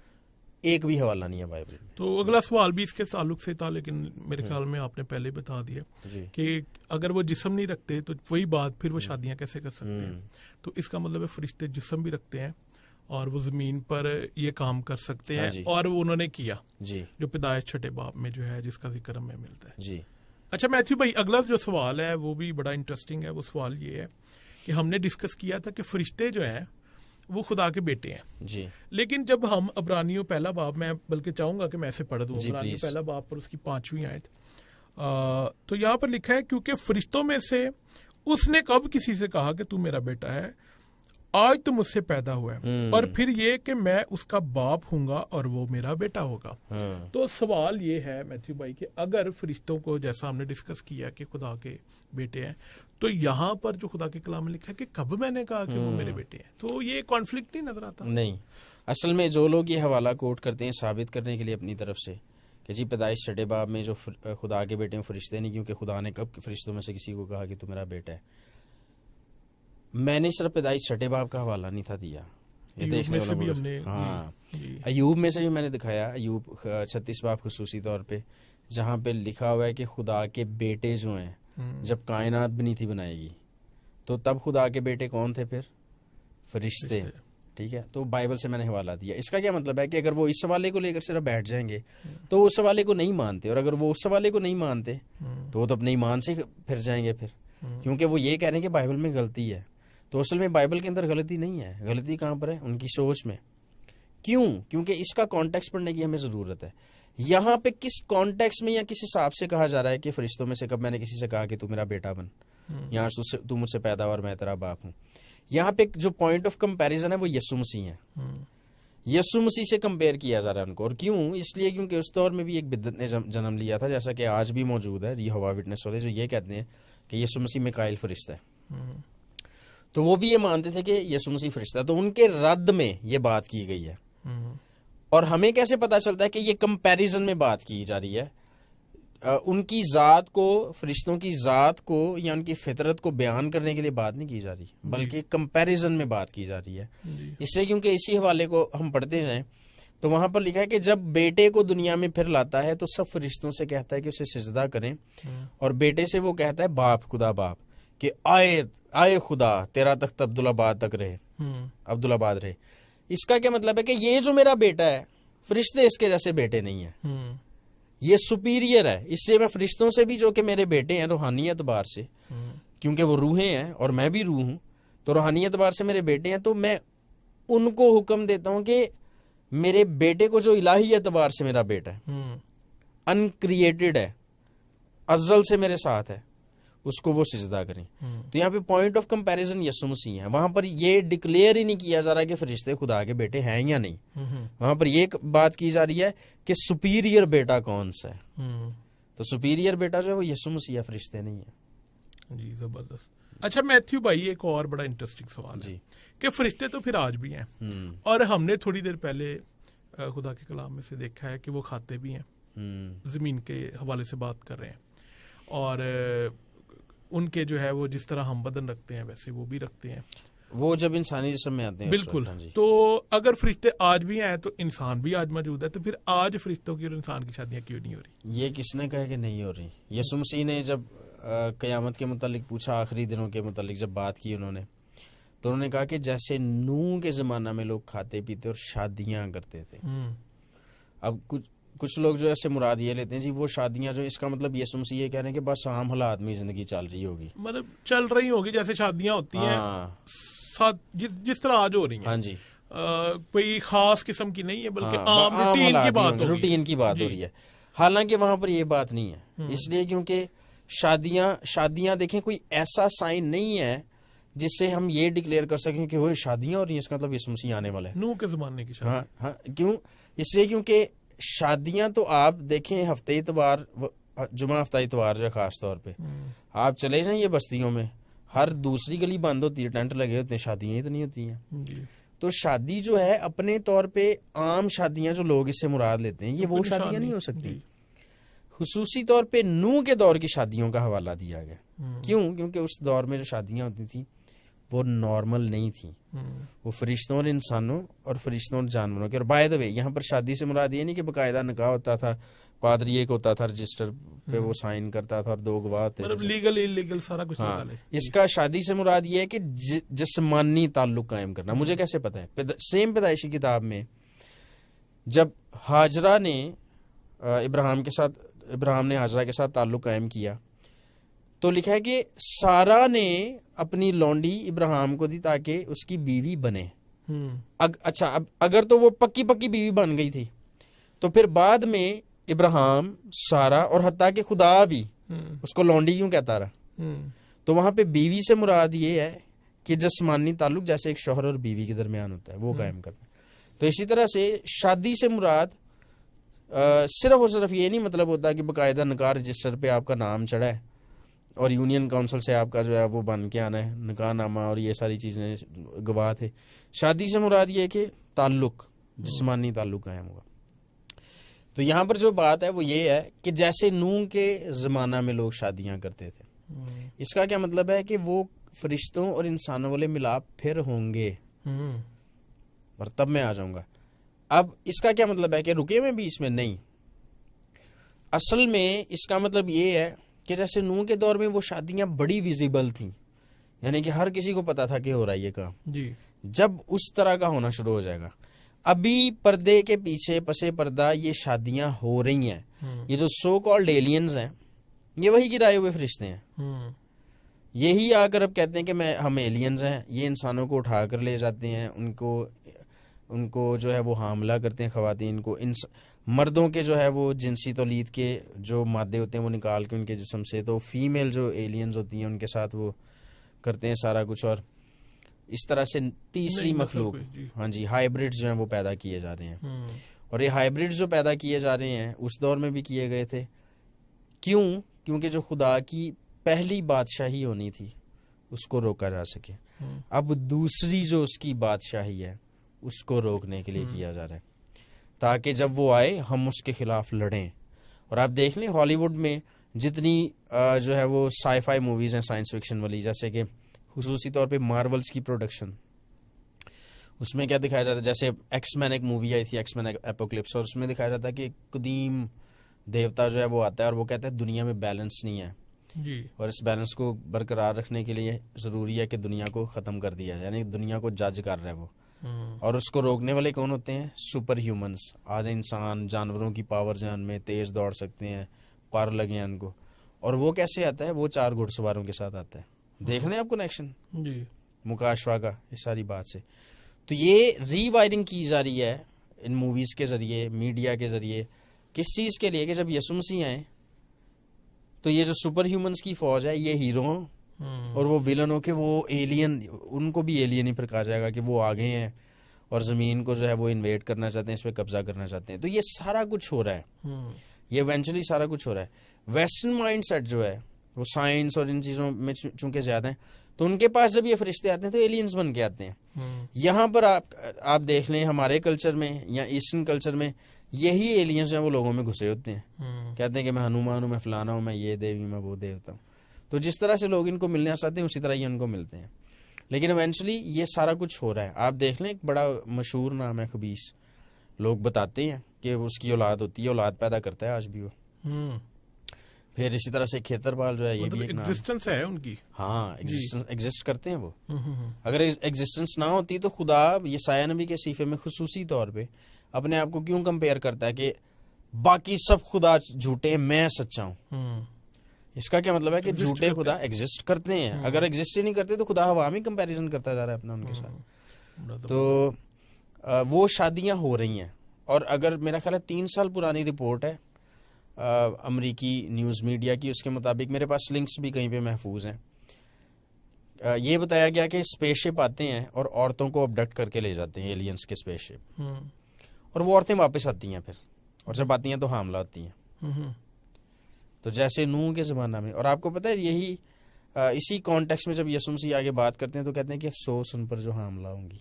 ایک بھی حوالہ نہیں ہے بائبل میں. تو اگلا سوال بھی اس کے تعلق سے تھا, لیکن میرے خیال میں آپ نے پہلے بتا دیا کہ اگر وہ جسم نہیں رکھتے تو وہی بات, پھر وہ شادیاں کیسے کر سکتے ہیں؟ تو اس کا مطلب ہے فرشتے جسم بھی رکھتے ہیں اور وہ زمین پر یہ کام کر سکتے ہیں, اور انہوں نے کیا, جو پیدائش 6 باب میں جو ہے جس کا ذکر ہمیں ملتا ہے. اچھا میتھیو بھائی, اگلا جو سوال ہے وہ بھی بڑا انٹرسٹنگ ہے. وہ سوال یہ ہے کہ ہم نے ڈسکس کیا تھا کہ فرشتے جو ہیں وہ خدا کے بیٹے ہیں, لیکن جب ہم عبرانیوں 1 باب, میں بلکہ چاہوں گا کہ میں ایسے پڑھ دوں, عبرانیوں 1 باب پر اس کی 5ویں آیت, تو یہاں پر لکھا ہے کیونکہ فرشتوں میں سے اس نے کب کسی سے کہا کہ تو میرا بیٹا ہے, آج تو مجھ سے پیدا ہوا ہے, اور پھر یہ کہ میں اس کا باپ ہوں گا اور وہ میرا بیٹا ہوگا. تو سوال یہ ہے میتھیو بھائی کہ اگر فرشتوں کو, جیسا ہم نے ڈسکس کیا کہ خدا کے بیٹے ہیں, تو یہاں پر جو خدا کے کلام میں لکھا ہے کہ کب میں نے کہا کہ وہ میرے بیٹے ہیں, تو یہ کانفلکٹ نہیں نظر آتا؟ نہیں, اصل میں جو لوگ یہ حوالہ کوٹ کرتے ہیں ثابت کرنے کے لیے اپنی طرف سے کہ جی پیدائش 6 باب میں جو خدا کے بیٹے ہیں فرشتے نہیں, کیونکہ خدا نے کب فرشتوں میں سے کسی کو کہا کہ تو میرا بیٹا ہے. میں نے صرف پیدائش 6 باب کا حوالہ نہیں تھا دیا, ایوب میں سے بھی میں نے دکھایا, ایوب 36 باب خصوصی طور پہ, جہاں پہ لکھا ہوا ہے کہ خدا کے بیٹے جو ہیں, جب کائنات بنی تھی بنائے گی, تو تب خدا کے بیٹے کون تھے؟ پھر فرشتے. ٹھیک ہے, تو بائبل سے میں نے حوالہ دیا. اس کا کیا مطلب ہے کہ اگر وہ اس حوالے کو لے کر صرف بیٹھ جائیں گے تو وہ اس حوالے کو نہیں مانتے, اور اگر وہ اس حوالے کو نہیں مانتے تو وہ تو اپنے ایمان سے پھر جائیں گے, پھر کیونکہ وہ یہ کہہ رہے ہیں کہ بائبل میں غلطی ہے. تو اصل میں بائبل کے اندر غلطی نہیں ہے, غلطی کہاں پر ہے؟ ان کی سوچ میں. کیوں؟ کیونکہ اس کا کانٹیکس پڑھنے کی ہمیں ضرورت ہے. یہاں پہ کس کانٹیکس میں یا کس حساب سے کہا جا رہا ہے کہ فرشتوں میں سے کب میں نے کسی سے کہا کہ تو میرا بیٹا بن, یہاں تو مجھ سے پیدا اور میں تیرا باپ ہوں. یہاں پہ جو پوائنٹ آف کمپیریزن ہے وہ یسوع مسیح ہے. یسوع مسیح سے کمپیئر کیا جا رہا ہے ان کو. اور کیوں؟ اس لیے کیونکہ اس دور میں بھی ایک بدعت نے جنم لیا تھا, جیسا کہ آج بھی موجود ہے. یہوہ وٹنس والے جو یہ کہتے ہیں کہ یسوع مسیح میکائیل فرشتہ ہے, تو وہ بھی یہ مانتے تھے کہ یسوع مسیح فرشتہ ہے. تو ان کے رد میں یہ بات کی گئی ہے. اور ہمیں کیسے پتا چلتا ہے کہ یہ کمپیریزن میں بات کی جا رہی ہے؟ ان کی ذات کو, فرشتوں کی ذات کو یا ان کی فطرت کو بیان کرنے کے لیے بات نہیں کی جا رہی, بلکہ کمپیریزن میں بات کی جا رہی ہے. اس سے کیونکہ اسی حوالے کو ہم پڑھتے جائیں تو وہاں پر لکھا ہے کہ جب بیٹے کو دنیا میں پھر لاتا ہے تو سب فرشتوں سے کہتا ہے کہ اسے سجدہ کریں, اور بیٹے سے وہ کہتا ہے باپ, خدا باپ, کہ آئے خدا تیرا تخت عبدالآباد تک رہے, عبدالآباد رہے. اس کا کیا مطلب ہے کہ یہ جو میرا بیٹا ہے, فرشتے اس کے جیسے بیٹے نہیں ہیں, یہ سپیریئر ہے. اس سے میں فرشتوں سے بھی جو کہ میرے بیٹے ہیں روحانی اعتبار سے, کیونکہ وہ روحیں ہیں اور میں بھی روح ہوں, تو روحانی اعتبار سے میرے بیٹے ہیں، تو میں ان کو حکم دیتا ہوں کہ میرے بیٹے کو جو الہی اعتبار سے میرا بیٹا ہے، انکریٹڈ ہے، ازل سے میرے ساتھ ہے، اس کو وہ سجدہ کریں. تو یہاں پہ پوائنٹ آف کمپیریزن یسوع مسیح ہے. وہاں پر یہ ڈکلیئر ہی نہیں کیا جا رہا کہ فرشتے خدا کے بیٹے ہیں یا نہیں. وہاں پر یہ بات کی جا رہی ہے کہ سپیریئر بیٹا کون سا ہے. تو سپیریئر بیٹا جو ہے وہ یسوع مسیح ہے، فرشتے نہیں ہے. جی زبردست. اچھا میتھیو بھائی ایک اور بڑا انٹرسٹنگ سوال ہے کہ فرشتے تو پھر آج بھی ہیں، اور ہم نے تھوڑی دیر پہلے خدا کے کلام میں سے دیکھا ہے کہ وہ کھاتے بھی ہیں، زمین کے حوالے سے بات کر رہے ہیں، اور ان کے جو ہے وہ جس طرح ہم بدن رکھتے ہیں ویسے وہ بھی رکھتے ہیں، وہ جب انسانی جسم میں آتے ہیں. بالکل. تو اگر فرشتے آج بھی ہیں تو انسان بھی آج موجود ہے، تو پھر آج فرشتوں کی اور انسان کی شادیاں کیوں نہیں ہو رہی؟ یہ کس نے کہا کہ نہیں ہو رہی؟ یسوع مسیح نے جب قیامت کے متعلق پوچھا، آخری دنوں کے متعلق جب بات کی انہوں نے، تو انہوں نے کہا کہ جیسے نوح کے زمانہ میں لوگ کھاتے پیتے اور شادیاں کرتے تھے. اب کچھ لوگ جو ایسے مراد یہ لیتے ہیں جی وہ شادیاں جو، اس کا مطلب یسوع مسیح یہ کہہ رہے ہیں کہ بس عام حالات میں زندگی چل رہی ہوگی، مطلب چل رہی ہوگی جیسے شادیاں ہوتی ہیں جس طرح آج ہو رہی ہیں. ہاں جی، کوئی خاص قسم کی نہیں ہے بلکہ عام روٹین کی بات ہو رہی ہے. حالانکہ وہاں پر یہ بات نہیں ہے، اس لیے کیونکہ شادیاں دیکھیں کوئی ایسا سائن نہیں ہے جس سے ہم یہ ڈکلیئر کر سکیں کہ وہ شادیاں ہو رہی ہیں، اس کا مطلب یسوع مسیح آنے والا ہے. نوح کے زمانے کی شادی. ہاں کیوں؟ اس لیے کیونکہ شادیاں تو آپ دیکھیں ہفتے اتوار، جمعہ ہفتہ اتوار جو ہے خاص طور پہ آپ چلے جائیں یہ بستیوں میں، ہر دوسری گلی بند ہوتی ہے، ٹینٹ لگے ہوتے ہیں، شادیاں ہی تو نہیں ہوتی ہیں. تو شادی جو ہے اپنے طور پہ عام شادیاں جو لوگ اس سے مراد لیتے ہیں، یہ وہ شادیاں نہیں ہو سکتی. خصوصی طور پہ نوح کے دور کی شادیوں کا حوالہ دیا گیا. کیوں؟ کیونکہ اس دور میں جو شادیاں ہوتی تھیں وہ نارمل نہیں تھیں، وہ فرشتوں اور انسانوں اور فرشتوں اور جانوروں کے. اور بائی دا وے یہاں پر شادی سے مراد یہ نہیں کہ باقاعدہ نکاح ہوتا تھا، پادری ایک ہوتا تھا رجسٹر پہ وہ سائن کرتا تھا اور 2 گواہ ہوتے تھے، لیگل انلیگل سارا کچھ. اس کا شادی سے مراد یہ ہے کہ جسمانی تعلق قائم کرنا. مجھے کیسے پتا ہے؟ سیم پیدائشی کتاب میں جب ہاجرہ نے ابراہیم نے ہاجرہ کے ساتھ تعلق قائم کیا تو لکھا ہے کہ سارا نے اپنی لونڈی ابراہیم کو دی تاکہ اس کی بیوی بنے. اچھا اب اگر تو وہ پکی بیوی بن گئی تھی تو پھر بعد میں ابراہیم، سارا اور حتیٰ کہ خدا بھی اس کو لونڈی کیوں کہتا رہا؟ تو وہاں پہ بیوی سے مراد یہ ہے کہ جسمانی تعلق جیسے ایک شوہر اور بیوی کے درمیان ہوتا ہے وہ قائم کرنا. تو اسی طرح سے شادی سے مراد صرف اور صرف یہ نہیں مطلب ہوتا کہ باقاعدہ نکاح رجسٹر پہ آپ کا نام چڑھا ہے اور یونین کونسل سے آپ کا جو ہے وہ بن کے آنا ہے، نکاح نامہ اور یہ ساری چیزیں گواہ تھے. شادی سے مراد یہ کہ تعلق، جسمانی تعلق قائم ہوگا. تو یہاں پر جو بات ہے وہ یہ ہے کہ جیسے نوح کے زمانہ میں لوگ شادیاں کرتے تھے، اس کا کیا مطلب ہے کہ وہ فرشتوں اور انسانوں والے ملاپ پھر ہوں گے. اور تب میں آ جاؤں گا. اب اس کا کیا مطلب ہے کہ رکے ہوئے بھی اس میں نہیں. اصل میں اس کا مطلب یہ ہے کہ جیسے نوح کے دور میں وہ شادیاں بڑی ویزیبل تھیں، یعنی کہ ہر کسی کو پتا تھا کہ ہو رہا ہے یہ کام، جب اس طرح کا ہونا شروع ہو جائے گا. ابھی پردے کے پیچھے پسے پردہ یہ شادیاں ہو رہی ہیں. یہ جو سو کالڈ ایلینز ہیں یہ وہی گرائے ہوئے فرشتے ہیں. یہی آ کر اب کہتے ہیں کہ ہم ایلینز ہیں. یہ انسانوں کو اٹھا کر لے جاتے ہیں، ان کو جو ہے وہ حاملہ کرتے ہیں خواتین کو. مردوں کے جو ہے وہ جنسی تولید کے جو مادے ہوتے ہیں وہ نکال کے ان کے جسم سے، تو فیمیل جو ایلینز ہوتی ہیں ان کے ساتھ وہ کرتے ہیں سارا کچھ. اور اس طرح سے تیسری مخلوق، ہاں جی، ہائیبرڈ جو ہیں وہ پیدا کیے جا رہے ہیں. اور یہ ہائیبرڈ جو پیدا کیے جا رہے ہیں اس دور میں بھی کیے گئے تھے. کیوں؟ کیونکہ جو خدا کی پہلی بادشاہی ہونی تھی اس کو روکا جا سکے. اب دوسری جو اس کی بادشاہی ہے اس کو روکنے کے لیے کیا جا رہا ہے تاکہ جب وہ آئے ہم اس کے خلاف لڑیں. اور آپ دیکھ لیں ہالی ووڈ میں جتنی جو ہے وہ سائی فائی موویز ہیں سائنس فکشن والی، جیسے کہ خصوصی طور پہ مارولز کی پروڈکشن، اس میں کیا دکھایا جاتا ہے، جیسے ایکس مین ایک مووی آئی تھی، ایکس مین اپوکلپس، اور اس میں دکھایا جاتا ہے کہ قدیم دیوتا جو ہے وہ آتا ہے اور وہ کہتا ہے دنیا میں بیلنس نہیں ہے اور اس بیلنس کو برقرار رکھنے کے لیے ضروری ہے کہ دنیا کو ختم کر دیا جائے، یعنی دنیا کو جج کر رہا ہے وہ. اور اس کو روکنے والے کون ہوتے ہیں؟ سپر ہیومنز، آدھے انسان، جانوروں کی پاور جان میں تیز دوڑ سکتے ہیں، پر لگے ہیں ان کو. اور وہ کیسے آتا ہے؟ وہ 4 گھڑ سواروں کے ساتھ آتا ہے. دیکھ لیں آپ کنیکشن. مکاشفہ کا اس ساری بات سے. تو یہ ری وائرنگ کی جا رہی ہے ان موویز کے ذریعے, میڈیا کے ذریعے. کس چیز کے لیے؟ کہ جب یسوع مسیح آئے تو یہ جو سپر ہیومنز کی فوج ہے یہ ہیرو اور وہ ویلنوں کے وہ ایلین, ان کو بھی ایلین ہی پر کہا جائے گا کہ وہ آگے ہیں اور زمین کو جو ہے وہ انویڈ کرنا چاہتے ہیں, اس پہ قبضہ کرنا چاہتے ہیں. تو یہ سارا کچھ ہو رہا ہے, یہ ایونچولی سارا کچھ ہو رہا ہے. ویسٹرن مائنڈ سیٹ جو ہے وہ سائنس اور ان چیزوں میں چونکہ زیادہ ہیں, تو ان کے پاس جب یہ فرشتے آتے ہیں تو ایلینز بن کے آتے ہیں. یہاں پر آپ دیکھ لیں ہمارے کلچر میں یا ایسٹرن کلچر میں یہی ایلینز ہیں وہ لوگوں میں گھسے ہوتے ہیں, کہتے ہیں کہ میں ہنومان ہوں, میں فلانا ہوں, میں یہ دیوی, میں وہ دیوتا ہوں. تو جس طرح سے لوگ ان کو ملنا چاہتے ہیں اسی طرح یہ ان کو ملتے ہیں. لیکن ایونچولی یہ سارا کچھ ہو رہا ہے. آپ دیکھ لیں ایک بڑا مشہور نام ہے خبیث, لوگ بتاتے ہیں کہ اس کی اولاد ہوتی ہے, اولاد پیدا کرتا ہے آج بھی وہ. پھر اسی طرح سے کھیتر پال جو ہے یہ بھی ایک ایگزسٹنس ہے ان کی. ہاں ایگزسٹ کرتے ہیں وہ. اگر ایگزسٹنس نہ ہوتی تو خدا یسایہ نبی کے صحیفے میں خصوصی طور پہ اپنے آپ کو کیوں کمپیئر کرتا ہے کہ باقی سب خدا جھوٹے ہیں, میں سچا ہوں. اس کا کیا مطلب ہے کہ جھوٹے خدا ایگزسٹ کرتے ہیں. اگر ایگزسٹ ہی نہیں کرتے تو خدا ہوا میں کمپیریزن کرتا جا رہا ہے اپنا ان کے ساتھ. تو وہ شادیاں ہو رہی ہیں. اور اگر میرا خیال ہے 3 سال پرانی رپورٹ ہے امریکی نیوز میڈیا کی, اس کے مطابق میرے پاس لنکس بھی کہیں پہ محفوظ ہیں, یہ بتایا گیا کہ اسپیس شپ آتے ہیں اور عورتوں کو ابڈکٹ کر کے لے جاتے ہیں ایلینز کے اسپیس شپ, اور وہ عورتیں واپس آتی ہیں پھر, اور جب آتی ہیں تو حاملہ ہوتی ہیں. تو جیسے نوح کے زمانہ میں. اور آپ کو پتہ ہے یہی اسی کانٹیکس میں جب یسوع مسیح آگے بات کرتے ہیں تو کہتے ہیں کہ افسوس ان پر جو حاملہ ہوں گی.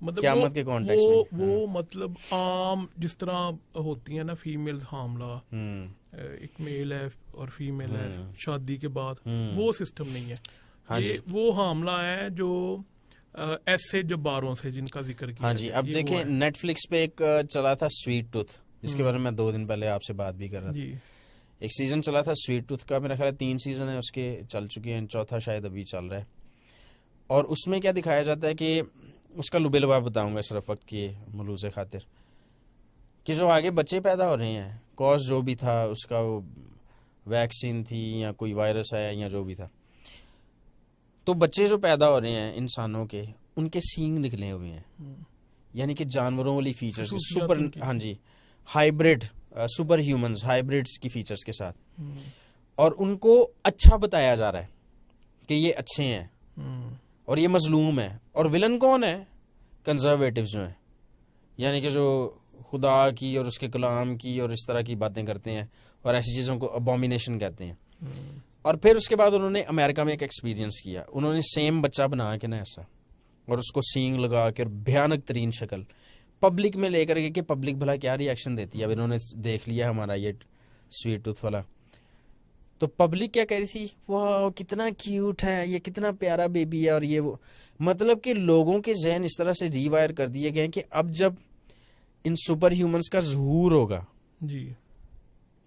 مطلب قیامت کے کانٹیکس میں وہ مطلب عام جس طرح ہوتی ہیں نا فیمیل حاملہ, ایک میل ہے اور فیمیل ہے شادی کے بعد, وہ سسٹم نہیں ہے. یہ وہ حاملہ ہے جو ایسے جباروں سے جن کا ذکر کیا. ہاں جی, اب دیکھیں نیٹ فلکس پہ ایک چلا تھا سویٹ ٹوتھ, جس کے بارے میں 2 دن پہلے آپ سے بات بھی کر رہا تھا. ایک سیزن چلا تھا سویٹ ٹوتھ کا, میرا خیال ہے 3 سیزن ہے اس کے چل چکے ہیں, 4تھا شاید ابھی چل رہا ہے. اور اس میں کیا دکھایا جاتا ہے کہ اس کا لبے لباب بتاؤں گا صرف وقت کی ملوث خاطر, کہ جو آگے بچے پیدا ہو رہے ہیں, کاز جو بھی تھا اس کا, وہ ویکسین تھی یا کوئی وائرس آیا یا جو بھی تھا, تو بچے جو پیدا ہو رہے ہیں انسانوں کے, ان کے سینگ نکلے ہوئے ہیں, یعنی کہ جانوروں والی فیچرز, سپر, ہاں جی, ہائیبرڈ سپر ہیومنز, ہائیبرڈز کی فیچرز کے ساتھ. اور ان کو اچھا بتایا جا رہا ہے کہ یہ اچھے ہیں اور یہ مظلوم ہے. اور ولن کون ہے؟ کنزرویٹو جو ہیں, یعنی کہ جو خدا کی اور اس کے کلام کی اور اس طرح کی باتیں کرتے ہیں اور ایسی چیزوں کو ابومینیشن کہتے ہیں. اور پھر اس کے بعد انہوں نے امریکہ میں ایک ایکسپیرینس کیا, انہوں نے سیم بچہ بنا کے نا ایسا, اور اس کو سینگ لگا کے بھیانک ترین شکل پبلک میں لے کر گئے کہ پبلک بھلا کیا ری ایکشن دیتی ہے. اب انہوں نے دیکھ لیا ہمارا یہ سویٹ ٹوتھ والا, تو پبلک کیا کہہ رہی تھی, واہ کتنا کیوٹ ہے, یہ کتنا پیارا بیبی ہے, اور یہ وہ. مطلب کہ لوگوں کے ذہن اس طرح سے ری وائر کر دیے گئے کہ اب جب ان سپر ہیومنز کا ظہور ہوگا جی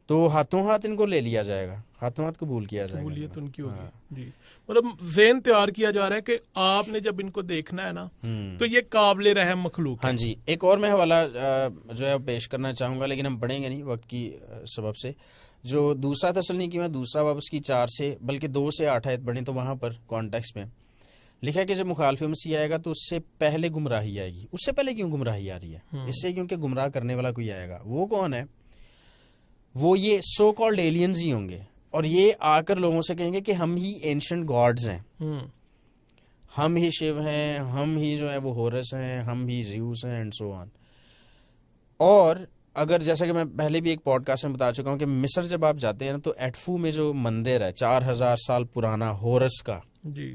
تو ہاتھوں ہاتھ ان کو لے لیا جائے گا, ہاتھوں ہاتھ قبول کیا جائے گا, قبولیت ان کی ہوگی. جی مطلب ذہن تیار کیا جا رہا ہے کہ آپ نے جب ان کو دیکھنا ہے نا تو یہ قابل رحم مخلوق ہے. ہاں جی, ایک اور میں حوالہ جو ہے پیش کرنا چاہوں گا, لیکن ہم پڑھیں گے نہیں وقت کی سبب سے. جو دوسرا تسلنیکی میں دوسرا باب اس کی 4 سے بلکہ 2 سے 8 آیت پڑھیں تو وہاں پر کانٹیکس میں لکھا ہے کہ جب مخالف مسیح آئے گا تو اس سے پہلے گمراہی آئے گی. اس سے پہلے کیوں گمراہی آ رہی ہے؟ اس سے کیونکہ گمراہ کرنے والا کوئی آئے گا. وہ کون ہے؟ وہ یہ سو کالڈ ایلینز ہی ہوں گے, اور یہ آ کر لوگوں سے کہیں گے کہ ہم ہی اینشنٹ گاڈز ہیں, ہم ہی شیو ہیں, ہم ہی جو ہے وہ ہورس ہیں, ہم ہی زیوس ہیں, اینڈ سو آن. اور اگر جیسا کہ میں پہلے بھی ایک پوڈ کاسٹ میں بتا چکا ہوں کہ مصر جب آپ جاتے ہیں نا تو ایڈفو میں جو مندر ہے 4000 سال پرانا ہورس کا, جی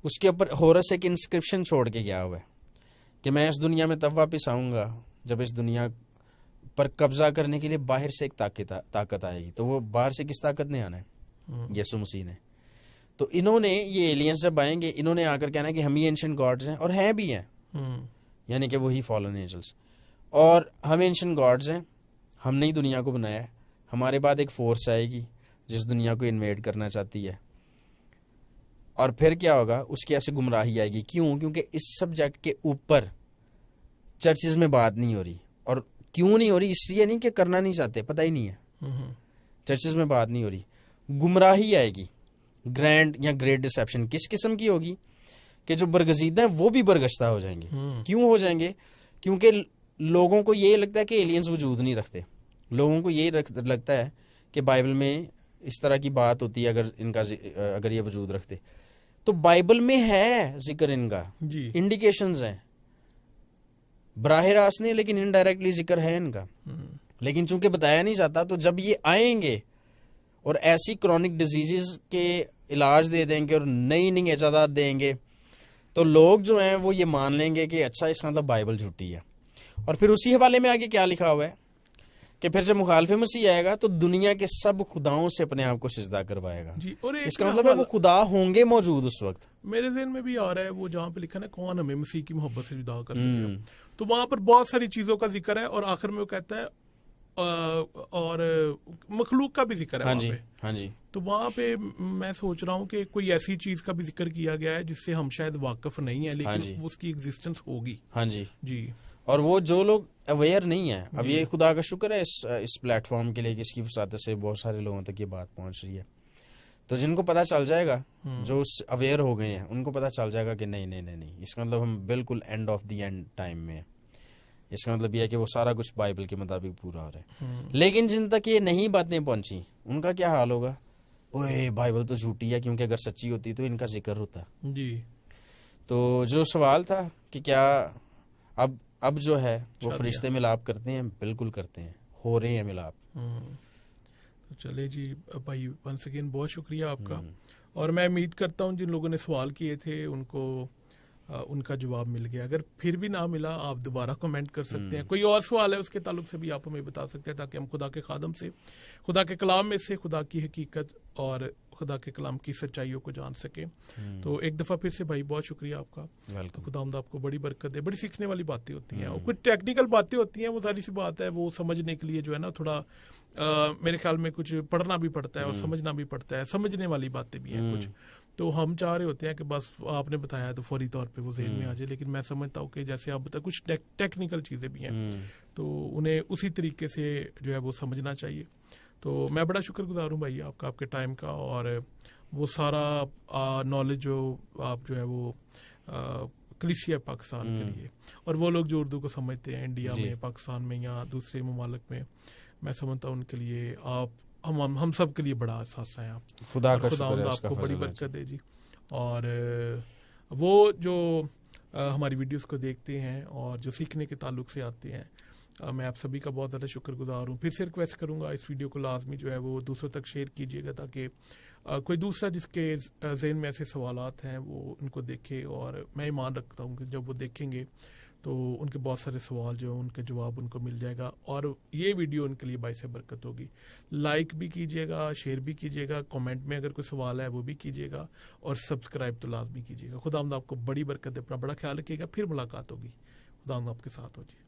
اس کے اوپر ہورس ایک انسکرپشن چھوڑ کے گیا ہوا ہے کہ میں اس دنیا میں تب واپس آؤں گا جب اس دنیا پر قبضہ کرنے کے لیے باہر سے ایک طاقت آئے گی. تو وہ باہر سے کس طاقت نے آنا ہے؟ یسوع مسیح نے. تو انہوں نے یہ ایلینز جب آئیں گے انہوں نے آ کر کہنا ہے کہ ہم ہی اینشنٹ گاڈز ہیں, اور ہیں بھی ہیں, یعنی کہ وہی فالن اینجلز, اور ہم اینشنٹ گاڈز ہیں, ہم نے ہی دنیا کو بنایا ہے, ہمارے بعد ایک فورس آئے گی جس دنیا کو انویڈ کرنا چاہتی ہے. اور پھر کیا ہوگا؟ اس کی ایسے گمراہی آئے گی. کیوں؟ کیونکہ اس سبجیکٹ کے اوپر چرچز میں بات نہیں ہو رہی. اور کیوں نہیں ہو رہی؟ اس لیے نہیں کہ کرنا نہیں چاہتے, پتہ ہی نہیں ہے, چرچز میں بات نہیں ہو رہی. گمراہی آئے گی, گرینڈ یا گریٹ ڈسیپشن کس قسم کی ہوگی کہ جو برگزیدہ ہیں وہ بھی برگشتہ ہو جائیں گے. کیوں ہو جائیں گے؟ کیونکہ لوگوں کو یہ لگتا ہے کہ ایلینز وجود نہیں رکھتے. لوگوں کو یہ لگتا ہے کہ بائبل میں اس طرح کی بات ہوتی ہے اگر یہ وجود رکھتے تو بائبل میں ہے ذکر ان کا, انڈیکیشنز ہیں براہ راست نہیں لیکن انڈائریکٹلی ذکر ہے ان کا, لیکن چونکہ بتایا نہیں جاتا تو جب یہ آئیں گے اور ایسی کرونک ڈیزیزز کے علاج دے دیں گے اور نئی نئی ایجادات دیں گے تو لوگ جو ہیں وہ یہ مان لیں گے کہ اچھا اس کا مطلب بائبل جھوٹی ہے. اور پھر اسی حوالے میں آگے کیا لکھا ہوا ہے کہ پھر جب مخالف مسیح آئے گا تو دنیا کے سب خداؤں سے اپنے آپ کو سجدہ کروائے گا. اور اس کا مطلب ہے وہ خدا ہوں گے موجود اس وقت. میرے ذہن میں بھی آ رہا ہے وہ جہاں پہ لکھا ہے کون ہمیں مسیح کی محبت سے جدا کر سکے, تو وہاں پر بہت ساری چیزوں کا ذکر ہے اور آخر میں وہ کہتا ہے اور مخلوق کا بھی ذکر ہے. ہاں جی. تو وہاں پہ میں سوچ رہا ہوں کہ کوئی ایسی چیز کا بھی ذکر کیا گیا ہے جس سے ہم شاید واقف نہیں ہیں لیکن اس کی ایگزسٹنس ہوگی. ہاں جی. اور وہ جو لوگ اویئر نہیں ہیں, اب یہ خدا کا شکر ہے اس پلیٹ فارم کے لیے کہ اس کی وسعت سے بہت سارے لوگوں تک یہ بات پہنچ رہی ہے, تو جن کو پتا چل جائے گا, جو اویئر ہو گئے ہیں ان کو پتا چل جائے گا کہ نہیں اس کا مطلب ہم بالکل and of the end time میں ہیں. اس کا مطلب یہ ہے کہ وہ سارا کچھ بائبل کے مطابق پورا ہو رہا ہے. لیکن جن تک یہ نہیں باتیں پہنچی ان کا کیا حال ہوگا؟ اوے بائبل تو جھوٹی ہے کیونکہ اگر سچی ہوتی تو ان کا ذکر ہوتا. جی. تو جو سوال تھا کہ کیا اب جو ہے وہ فرشتے ملاپ کرتے ہیں, بالکل کرتے ہیں, ہو رہے ہیں ملاپ. چلے جی بھائی ونس اگین بہت شکریہ آپ کا, اور میں امید کرتا ہوں جن لوگوں نے سوال کیے تھے ان کو ان کا جواب مل گیا. اگر پھر بھی نہ ملا آپ دوبارہ کمنٹ کر سکتے ہیں. کوئی اور سوال ہے اس کے تعلق سے بھی آپ ہمیں بتا سکتے ہیں تاکہ ہم خدا کے خادم سے, خدا کے کلام میں سے خدا کی حقیقت اور خدا کے کلام کی سچائیوں کو جان سکیں. تو ایک دفعہ پھر سے بھائی بہت شکریہ آپ کا. خداوند آپ کو بڑی برکت دے. بڑی سیکھنے والی باتیں ہوتی ہیں اور کچھ ٹیکنیکل باتیں ہوتی ہیں, وہ ساری سی بات ہے وہ سمجھنے کے لیے جو ہے نا تھوڑا میرے خیال میں کچھ پڑھنا بھی پڑتا ہے اور سمجھنا بھی پڑتا ہے, سمجھنے والی باتیں بھی ہیں کچھ. تو ہم چاہ رہے ہوتے ہیں کہ بس آپ نے بتایا تو فوری طور پہ وہ ذہن میں آ جائے, لیکن میں سمجھتا ہوں کہ جیسے آپ بتائیں کچھ ٹیکنیکل چیزیں بھی ہیں تو انہیں اسی طریقے سے جو ہے وہ سمجھنا چاہیے. تو میں بڑا شکر گزار ہوں بھائی آپ کا, آپ کے ٹائم کا, اور وہ سارا نالج جو آپ جو ہے وہ کلیسیا پاکستان کے لیے, اور وہ لوگ جو اردو کو سمجھتے ہیں انڈیا میں, پاکستان میں یا دوسرے ممالک میں, میں سمجھتا ہوں ان کے لیے آپ ہم سب کے لیے بڑا احساس ہے. آپ خدا آپ کو بڑی برکت دے جی. اور وہ جو ہماری ویڈیوز کو دیکھتے ہیں اور جو سیکھنے کے تعلق سے آتے ہیں, میں آپ سبھی کا بہت زیادہ شکر گزار ہوں. پھر سے ریکویسٹ کروں گا اس ویڈیو کو لازمی جو ہے وہ دوسروں تک شیئر کیجیے گا تاکہ کوئی دوسرا جس کے ذہن میں ایسے سوالات ہیں وہ ان کو دیکھے. اور میں ایمان رکھتا ہوں کہ جب وہ دیکھیں گے تو ان کے بہت سارے سوال جو ہیں ان کے جواب ان کو مل جائے گا, اور یہ ویڈیو ان کے لیے باعث برکت ہوگی. لائک بھی کیجیے گا, شیئر بھی کیجیے گا, کامنٹ میں اگر کوئی سوال ہے وہ بھی کیجیے گا, اور سبسکرائب تو لازمی کیجیے گا. خداوند آپ کو بڑی برکت دے. اپنا بڑا خیال رکھیے گا. پھر ملاقات ہوگی. خداوند آپ کے ساتھ ہو جی.